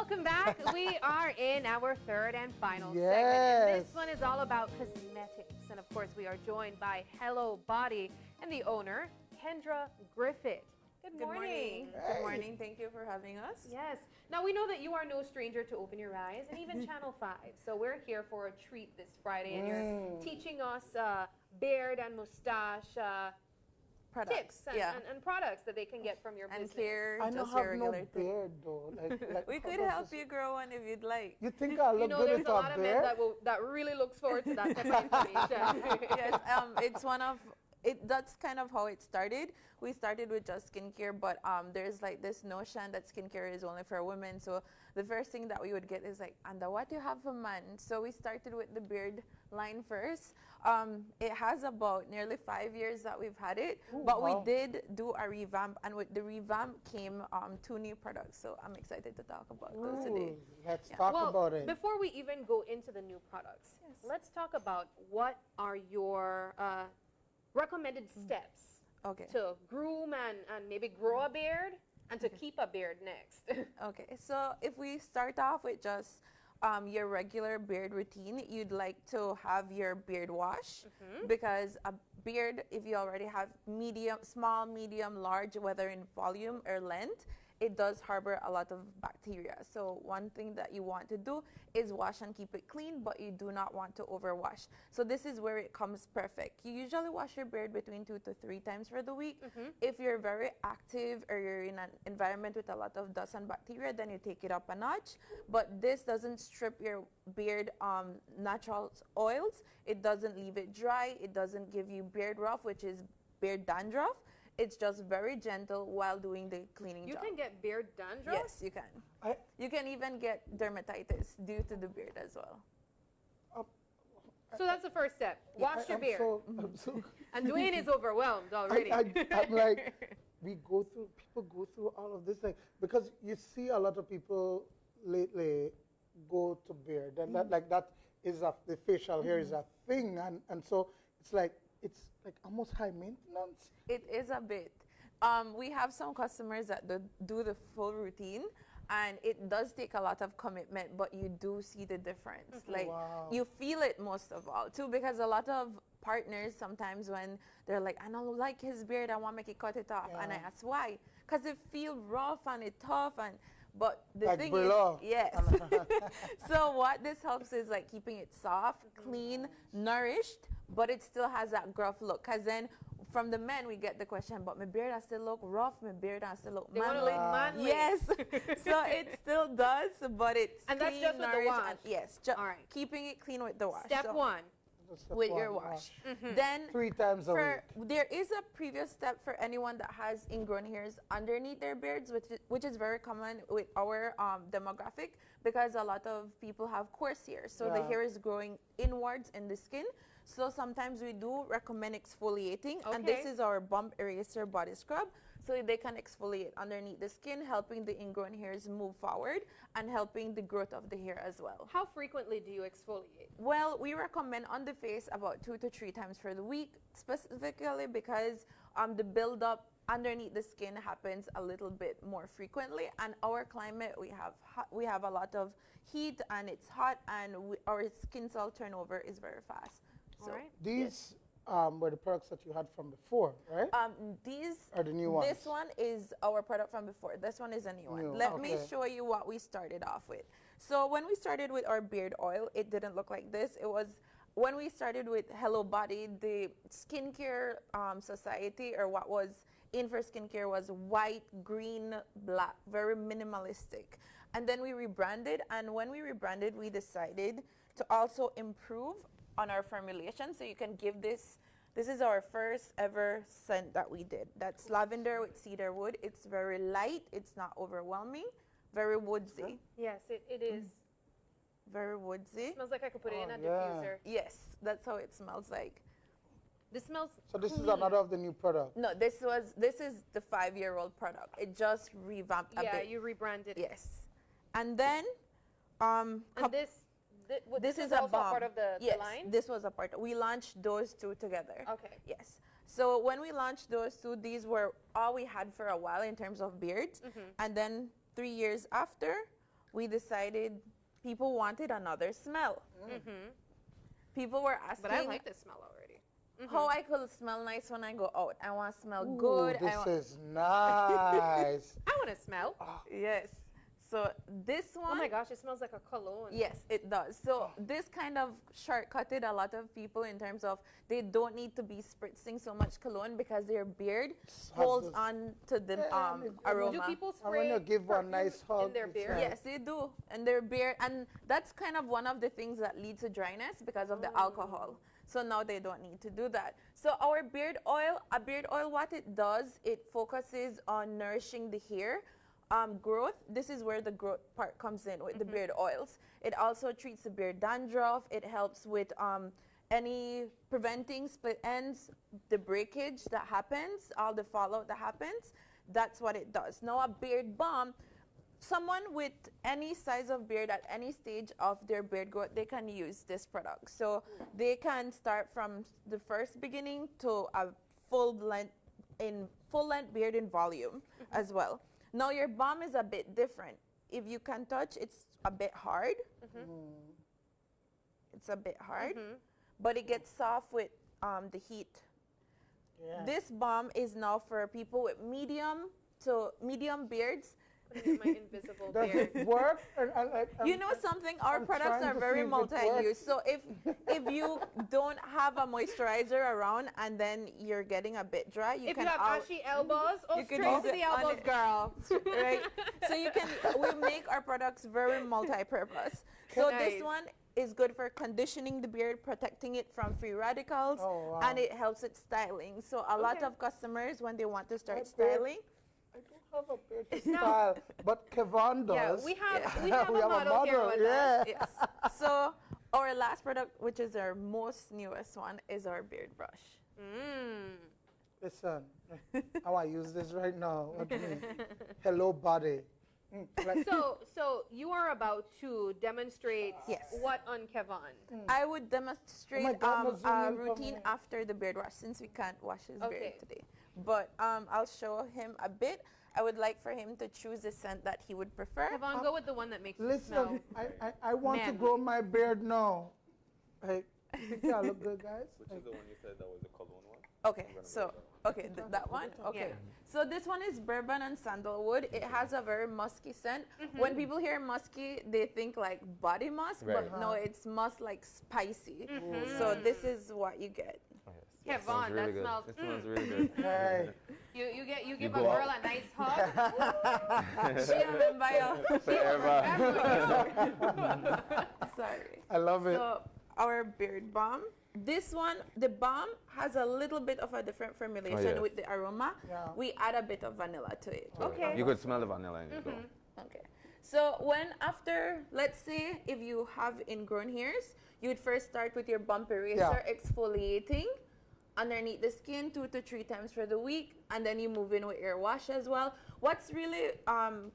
welcome back. We are in our third and final segment. Yes. And this one is all about cosmetics. And of course, we are joined by Hello Body and the owner, Kendra Griffith. Good morning. Good morning. Thank you for having us. Yes. Now, we know that you are no stranger to Open Your Eyes and even Channel 5. So we're here for a treat this Friday. And you're teaching us beard and mustache tips and products that they can get from your business. And care, I don't just your have no regular beard though. Like we could help you grow one if you'd like. You think I look You know, good there's with a lot of men beard? that really looks forward to that type of information. Yes, it's one of it. That's kind of how it started. We started with just skincare, but there's like this notion that skincare is only for women. So the first thing that we would get is like, and what do you have for man? So we started with the beard line first. It has about nearly 5 years that we've had it, but wow. we did do a revamp, and with the revamp came 2 new products. So I'm excited to talk about those today. Let's talk about it. Before we even go into the new products, let's talk about what are your recommended steps to groom and maybe grow a beard and to keep a beard next. Okay, so if we start off with just your regular beard routine, you'd like to have your beard wash because a beard, if you already have medium, small, medium, large, whether in volume or length, it does harbor a lot of bacteria. So one thing that you want to do is wash and keep it clean, but you do not want to overwash. So this is where it comes perfect. You usually wash your beard between 2 to 3 times for the week. If you're very active or you're in an environment with a lot of dust and bacteria, then you take it up a notch. But this doesn't strip your beard natural oils. It doesn't leave it dry. It doesn't give you beard rough, which is beard dandruff. It's just very gentle while doing the cleaning You job. can get beard dandruff? Yes, you can. You can even get dermatitis due to the beard as well. So that's the first step. Wash your beard. I'm so And Dwayne is overwhelmed already. I'm like, people go through all of this, like, because you see a lot of people lately go to beard, and that is the facial hair is a thing, and so it's like almost high maintenance. It is a bit. We have some customers that do the full routine, and it does take a lot of commitment, but you do see the difference. Like, you feel it most of all, too, because a lot of partners sometimes when they're like, I don't like his beard, I want to make it cut it off. And I ask why? Because it feels rough and it's tough, but the like thing below. is, yes. So what this helps is like keeping it soft, clean, nourished, but it still has that gruff look. Because then from the men, we get the question, but my beard has to look rough, my beard has to look manly. They want to look manly. Yes. So it still does, but it's And that's clean, just with the nourished, wash. and yes, All right. keeping it clean with the wash. Step So one. with your wash. Then 3 times a week. there is a previous step for anyone that has ingrown hairs underneath their beards, which is very common with our demographic, because a lot of people have coarse hair. So the hair is growing inwards in the skin. So sometimes we do recommend exfoliating, and this is our bump eraser body scrub. So they can exfoliate underneath the skin, helping the ingrown hairs move forward and helping the growth of the hair as well. How frequently do you exfoliate? Well, we recommend on the face about 2 to 3 times for the week, specifically because the buildup underneath the skin happens a little bit more frequently. And our climate, we have a lot of heat and it's hot, and our skin cell turnover is very fast. So These were the products that you had from before, right? These are the new ones. This one is our product from before. This one is a new one. Let me show you what we started off with. So when we started with our beard oil, it didn't look like this. It was when we started with Hello Body, the skincare society, or what was in for skincare, was white, green, black, very minimalistic. And then we rebranded, and when we rebranded, we decided to also improve on our formulation. So you can give this is our first ever scent that we did. That's lavender with cedar wood. It's very light. It's not overwhelming. Very woodsy. Yes, it is. Very woodsy. It smells like I could put it in a diffuser. Yes, that's how it smells like. This smells So this is another of the new products. No, this is the 5-year-old product. It just revamped a bit. Yeah, you rebranded it. Yes. And then And this is a also balm. part of the line? This was a part. We launched those 2 together. Okay. Yes. So when we launched those 2, these were all we had for a while in terms of beards. And then 3 years after, we decided people wanted another smell. Mm-hmm. People were asking But I like the smell already. how I could smell nice when I go out. I want to smell good. This is nice. I want to smell. Yes. So this one. Oh my gosh, it smells like a cologne. Yes, it does. So this kind of shortcutted a lot of people in terms of they don't need to be spritzing so much cologne because their beard holds on to the aroma. Do people I want spray to give one perfume nice hug. in their It's beard? like- Yes, they do. And their beard, and that's kind of one of the things that leads to dryness because of the alcohol. So now they don't need to do that. So our beard oil, what it does, it focuses on nourishing the hair. Growth, this is where the growth part comes in with the beard oils. It also treats the beard dandruff. It helps with any preventing split ends, the breakage that happens, all the fallout that happens. That's what it does. Now a beard balm, someone with any size of beard at any stage of their beard growth, they can use this product. So they can start from the first beginning to a full length beard in volume as well. Now your balm is a bit different. If you can touch, it's a bit hard. It's a bit hard, but it gets soft with the heat. Yeah. This balm is now for people with medium beards. Putting in my invisible Does beard. it work? You know something? Our I'm products trying are to very see if it works. multi-use. So if you don't have a moisturizer around and then you're getting a bit dry, you If can you have ashy elbows, you can straight use to it the on elbows, it. girl. right? So we make our products very multi-purpose. So Nice. this one is good for conditioning the beard, protecting it from free radicals, Oh, wow. and it helps with styling. So a lot Okay. of customers, when they want to start My beard- styling, I don't have a beard to style, but Kevon Yeah, does. we have We a have a model here model, with yeah. us. yes. So our last product, which is our most newest one, is our beard brush. Listen, I want to use this right now. What do you mean? Hello, body. Like, So you are about to demonstrate Yes. what on Kevon? I would demonstrate Oh my God, no a zooming for routine me. after the beard wash since we can't wash his Okay. beard today. But I'll show him a bit. I would like for him to choose a scent that he would prefer. Kevon, go with the one that makes you smell. listen, I want to manly. grow my beard now. Like, you think I look good, guys? Which Like, is the one you said that was the cologne one? Okay, so that one. Okay, Yeah. so this one is bourbon and sandalwood. It has a very musky scent. When people hear musky, they think like body musk, Right. but no, it's musk like spicy. So this is what you get. Kevon, Smells really that good. smells- It smells really good. hey, You give a go girl out. a nice hug. She remember you. Forever. Sorry. I love it. So our beard balm. This one, the balm has a little bit of a different formulation yes. with the aroma. Yeah. We add a bit of vanilla to it. Okay. You could smell the vanilla in it though. Okay. So after, let's say if you have ingrown hairs, you would first start with your bump eraser exfoliating underneath the skin 2 to 3 times for the week, and then you move in with your wash as well. What's really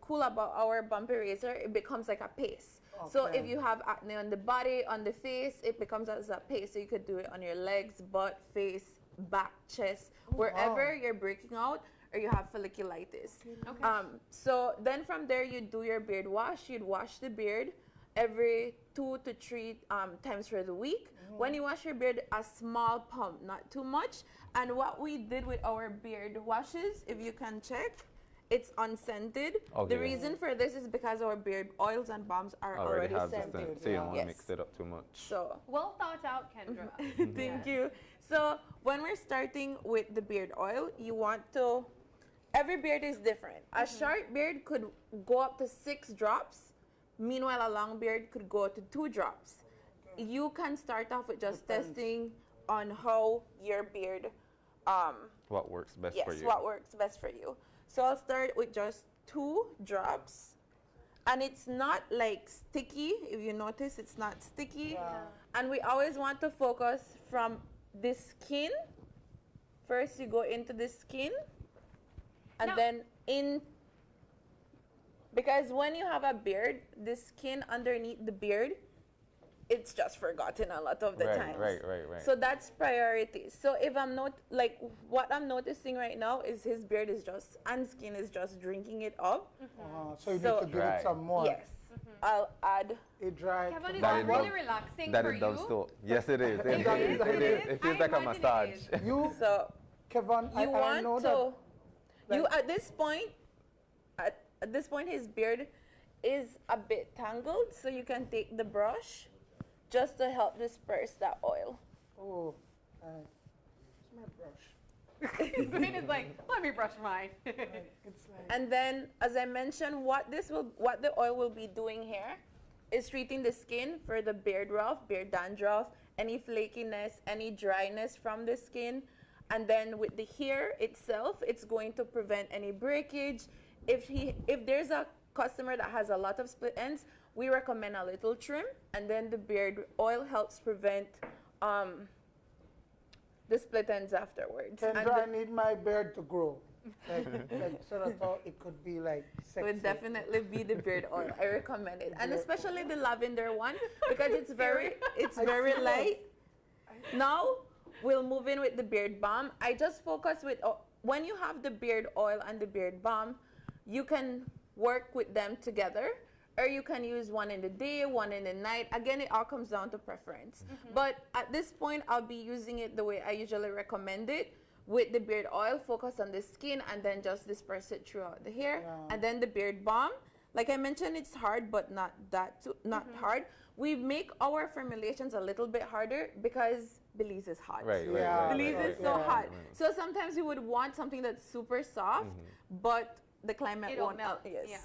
cool about our bump eraser, it becomes like a paste. So Okay. if you have acne on the body, on the face, it becomes as a paste. So you could do it on your legs, butt, face, back, chest, wherever you're breaking out or you have folliculitis. Okay. So then from there, you do your beard wash. You'd wash the beard every 2 to 3 times for the week. When you wash your beard, a small pump, not too much. And what we did with our beard washes, if you can check, it's unscented. Okay. The reason for this is because our beard oils and balms are Already already has the scented. scent, so you don't want to Yes. mix it up too much. So Well thought out, Kendra. thank you. So when we're starting with the beard oil, you want to, every beard is different. A short beard could go up to 6 drops. Meanwhile, a long beard could go to 2 drops. You can start off with just testing on how your beard, What works best yes, for you? what works best for you. So I'll start with just 2 drops. And it's not like sticky. If you notice, it's not sticky. Yeah. And we always want to focus from the skin. First, you go into the skin. And Now- then in. Because when you have a beard, the skin underneath the beard, it's just forgotten a lot of the times. Right. So that's priority. So if I'm not like what I'm noticing right now is his beard is just and skin is just drinking it up. So you So- need to give Right. it some more. Yes. I'll add. A dry. Kevin, is That that is really dub- relaxing That for is you? dub still. Yes, it is. It It is, it is. It feels I like a imagine it massage. is. You, So Kevin, you I want know to. that. You at this point, at this point, his beard is a bit tangled, so you can take the brush just to help disperse that oil. Oh, it's my brush. Zane is like, let me brush mine. It's like. And then, as I mentioned, what the oil will be doing here is treating the skin for the beard rough, beard dandruff, any flakiness, any dryness from the skin. And then with the hair itself, it's going to prevent any breakage. If there's a customer that has a lot of split ends, we recommend a little trim, and then the beard oil helps prevent the split ends afterwards. And Kendra, I need my beard to grow. Like so that it could be like sexy. would definitely be the beard oil. I recommend it, and especially the lavender one because it's very light. Now we'll move in with the beard balm. I just focus with when you have the beard oil and the beard balm, you can work with them together, or you can use one in the day, one in the night. Again, it all comes down to preference. But at this point, I'll be using it the way I usually recommend it. With the beard oil, focus on the skin and then just disperse it throughout the hair. Yeah. And then the beard balm, like I mentioned, it's hard, but not hard. We make our formulations a little bit harder because Belize is hot. Right, right, Yeah. right. Belize right, is right, so right, hot. right. So sometimes you would want something that's super soft, but the climate It'll won't melt, yes. yeah.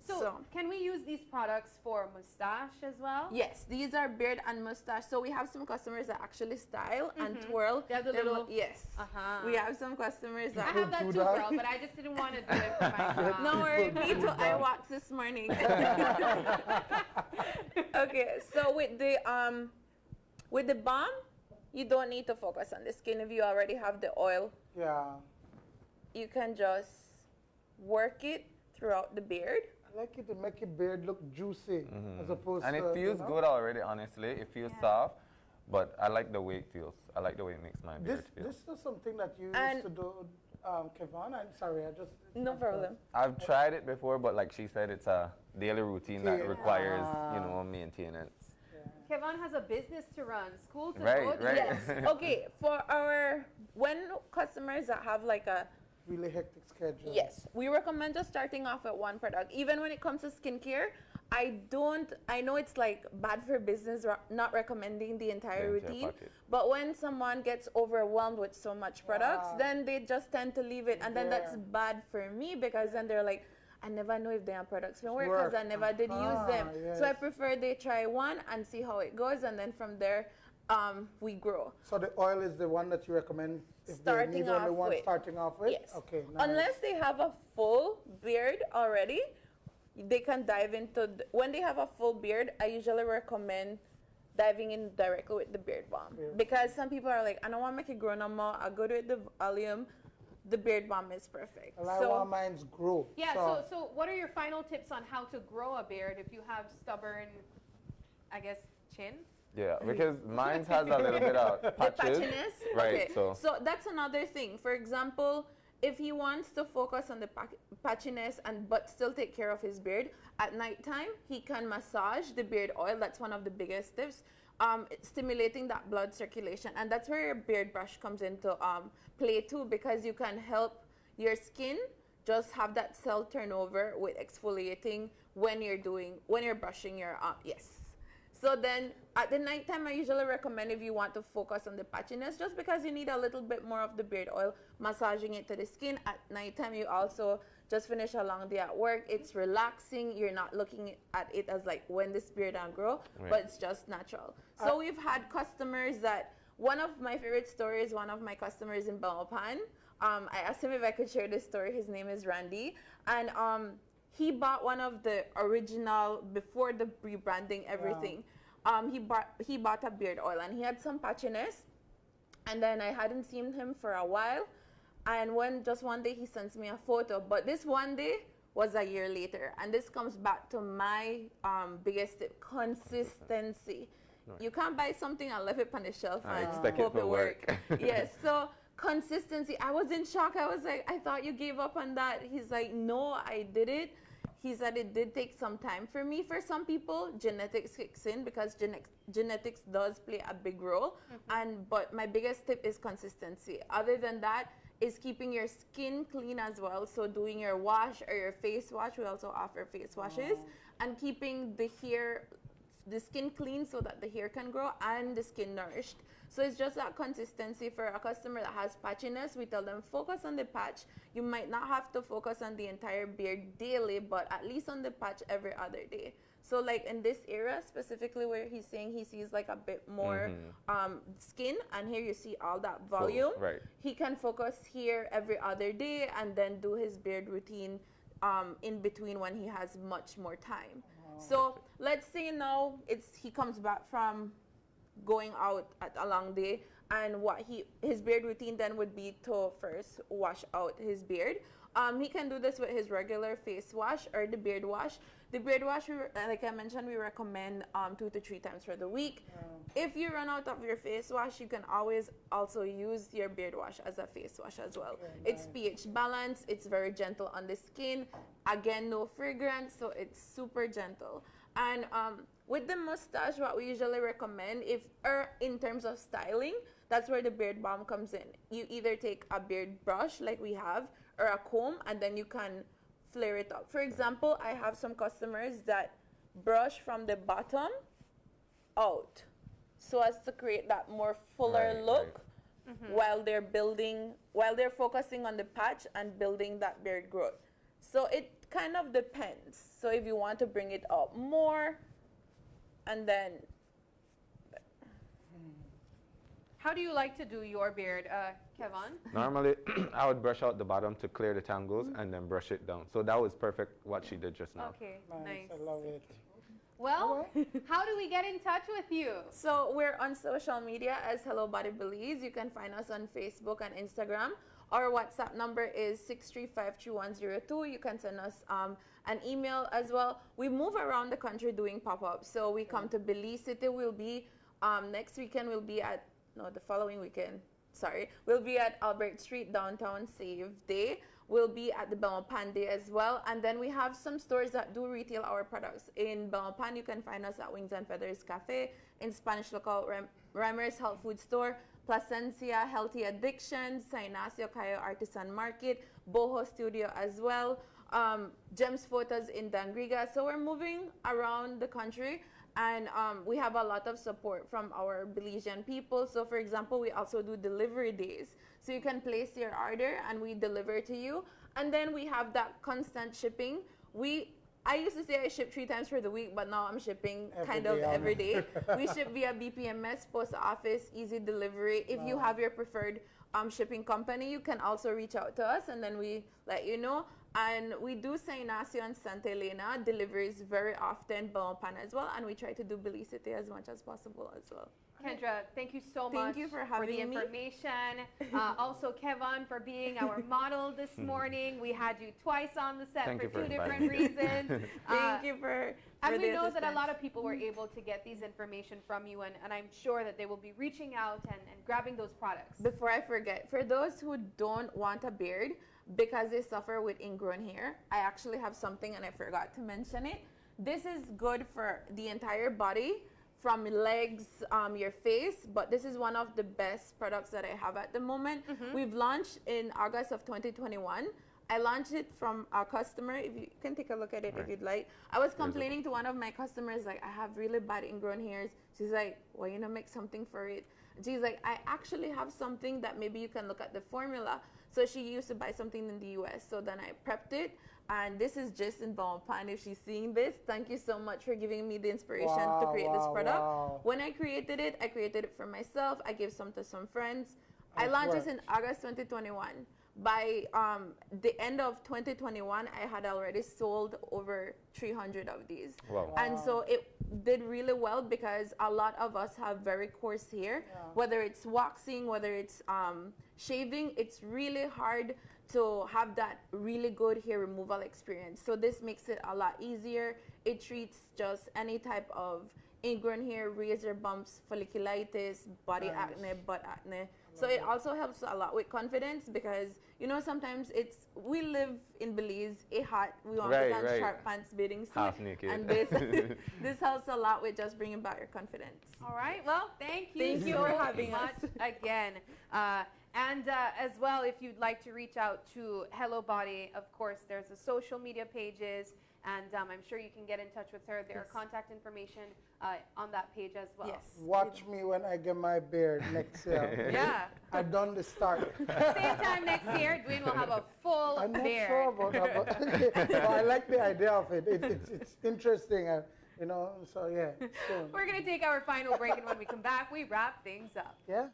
So, can we use these products for mustache as well? Yes, these are beard and mustache. So we have some customers that actually style and twirl. They have the their little- yes. Uh-huh. We have some customers I that have that do too, that? girl, but I just didn't want to do it for my job. no worry, me too. I waxed this morning. Okay, so with the balm, you don't need to focus on the skin if you already have the oil. Yeah. You can just work it throughout the beard. I like it to make your beard look juicy as opposed And to. it feels good already, honestly. It feels Yeah. soft, but I like the way it feels. I like the way it makes my beard feel. This is something that you And- used to do, Kevin. I'm sorry, I just. No problem. I've tried it before, but like she said, it's a daily routine that Yeah. requires, maintenance. Kevin has a business to run, school to Right, go to. right. Yes. Okay, for when customers that have like a Really hectic schedule. yes, we recommend just starting off with one product. Even when it comes to skincare, I know it's like bad for business not recommending the entire The entire routine. packet. But when someone gets overwhelmed with so much products, Yeah. then they just tend to leave it. And then that's Yeah. bad for me because then they're like, I never know if their products will work because I Work. never did use them. So I Yes. prefer they try one and see how it goes. And then from there, we grow. So the oil is the one that you recommend if Starting they need only off one with. starting off with? Yes. Okay, nice. Unless they have a full beard already, they can dive into, when they have a full beard, I usually recommend diving in directly with the beard balm. Beard. Because some people are like, I don't want to make it grow no more. I go with the volume. The beard balm is perfect. Well, I want mine's grow. Yeah, so what are your final tips on how to grow a beard if you have stubborn, I guess, chin? Yeah, because mine has a little bit of The patches. patchiness? Right, Okay. so- that's another thing. For example, if he wants to focus on the patchiness but still take care of his beard, at nighttime he can massage the beard oil. That's one of the biggest tips. It's stimulating that blood circulation, and that's where your beard brush comes into play too, because you can help your skin just have that cell turnover with exfoliating when you're brushing your yes. So then at the nighttime, I usually recommend if you want to focus on the patchiness, just because you need a little bit more of the beard oil, massaging it to the skin. At nighttime, you also just finish a long day at work. It's relaxing. You're not looking at it as like when this beard and grow, Right. but it's just natural. So we've had customers that, one of my favorite stories, one of my customers in Belmopan, I asked him if I could share this story. His name is Randy. And he bought one of the original, before the rebranding, everything. He bought a beard oil, and he had some patchiness. And then I hadn't seen him for a while. And just one day he sends me a photo. But this one day was a year later. And this comes back to my biggest tip, consistency. Right. You can't buy something and leave it on the shelf I and expect it hope to it work. work. Yes, so consistency. I was in shock. I was like, I thought you gave up on that. He's like, no, I did it. he said it did take some time for me. For some people, genetics kicks in because genetics does play a big role. But my biggest tip is consistency. Other than that, is keeping your skin clean as well. So doing your wash or your face wash, we also offer face washes, and keeping the skin clean so that the hair can grow and the skin nourished. So it's just that consistency. For a customer that has patchiness, we tell them focus on the patch. You might not have to focus on the entire beard daily, but at least on the patch every other day. So like in this area specifically where he's saying he sees like a bit more skin, and here you see all that volume, right. He can focus here every other day and then do his beard routine in between when he has much more time. So let's say now he comes back from going out at a long day, and his beard routine then would be to first wash out his beard. He can do this with his regular face wash or the beard wash. The beard wash, like I mentioned, we recommend 2 to 3 times for the week. If you run out of your face wash, you can always also use your beard wash as a face wash as well. It's pH balanced, it's very gentle on the skin. Again, no fragrance, so it's super gentle. And with the mustache, what we usually recommend, in terms of styling, that's where the beard balm comes in. You either take a beard brush like we have, or a comb, and then you can flare it up. For example, I have some customers that brush from the bottom out so as to create that more fuller look while they're focusing on the patch and building that beard growth. So it kind of depends. So if you want to bring it up more, and then How do you like to do your beard, Kevin? Normally, I would brush out the bottom to clear the tangles and then brush it down. So that was perfect what she did just now. Okay, Nice, nice. I love it. Well, how do we get in touch with you? So we're on social media as Hello Body Belize. You can find us on Facebook and Instagram. Our WhatsApp number is 6353102. You can send us an email as well. We move around the country doing pop-ups. So we come to Belize City. We'll be, next weekend we'll be at, the following weekend, we'll be at Albert Street, downtown Save Day. We'll be at the Belmopan Day as well. And then we have some stores that do retail our products. In Belmopan, you can find us at Wings and Feathers Cafe, in Spanish Lookout, Remer's Health Food Store, Placencia Healthy Addictions, San Ignacio Cayo Artisan Market, Boho Studio as well, Gems Photos in Dangriga. So we're moving around the country, and we have a lot of support from our Belizean people. So for example, we also do delivery days. So you can place your order and we deliver to you. And then we have that constant shipping. I used to say I ship 3 times for the week, but now I'm shipping every day. We ship via BPMS, post office, easy delivery. If you have your preferred shipping company, you can also reach out to us, and then we let you know. And we do San Ignacio and Santa Elena deliveries very often, Belmopan as well, and we try to do Belize City as much as possible as well. Kendra, thank you so much Thank you for having the me. information. Also, Kevin, for being our model this morning. We had you twice on the set Thank you for for 2 inviting different me. reasons. Thank you for And we the know that a assistance. lot of people were able to get these information from you, and I'm sure that they will be reaching out and grabbing those products. Before I forget, for those who don't want a beard because they suffer with ingrown hair, I actually have something and I forgot to mention it. This is good for the entire body, from legs, your face, but this is one of the best products that I have at the moment. We've launched in August of 2021. I launched it from a customer. If you can take a look at it if you'd like. I was complaining to one of my customers, like, I have really bad ingrown hairs. She's like, well, you know, make something for it. She's like, I actually have something that maybe you can look at the formula. So she used to buy something in the US. So then I prepped it. And this is just in Belmopan. If she's seeing this, thank you so much for giving me the inspiration to create this product. When I created it for myself. I gave some to some friends. I launched this in August 2021. By the end of 2021, I had already sold over 300 of these. Wow. And so it did really well because a lot of us have very coarse hair. Whether it's waxing, whether it's shaving, it's really hard to have that really good hair removal experience. So this makes it a lot easier. It treats just any type of ingrown hair, razor bumps, folliculitis, body acne, butt acne. So it also helps a lot with confidence because, you know, sometimes we live in Belize, hot, we want to Right, put on right. short pants, bathing suit. Half naked. And this helps a lot with just bringing back your confidence. All right. Well, thank you Thank you so for having much us. again. And as well, if you'd like to reach out to Hello Body, of course, there's the social media pages, and I'm sure you can get in touch with her. There are contact information on that page as well. Yes. Watch me when I get my beard next year. Yeah. I've done the start. Same time next year, Dwayne will have a full I'm not beard. sure about that, but I like the idea of it. It's interesting, you know. So yeah. Soon. We're going to take our final break, and when we come back, we wrap things up. Yeah.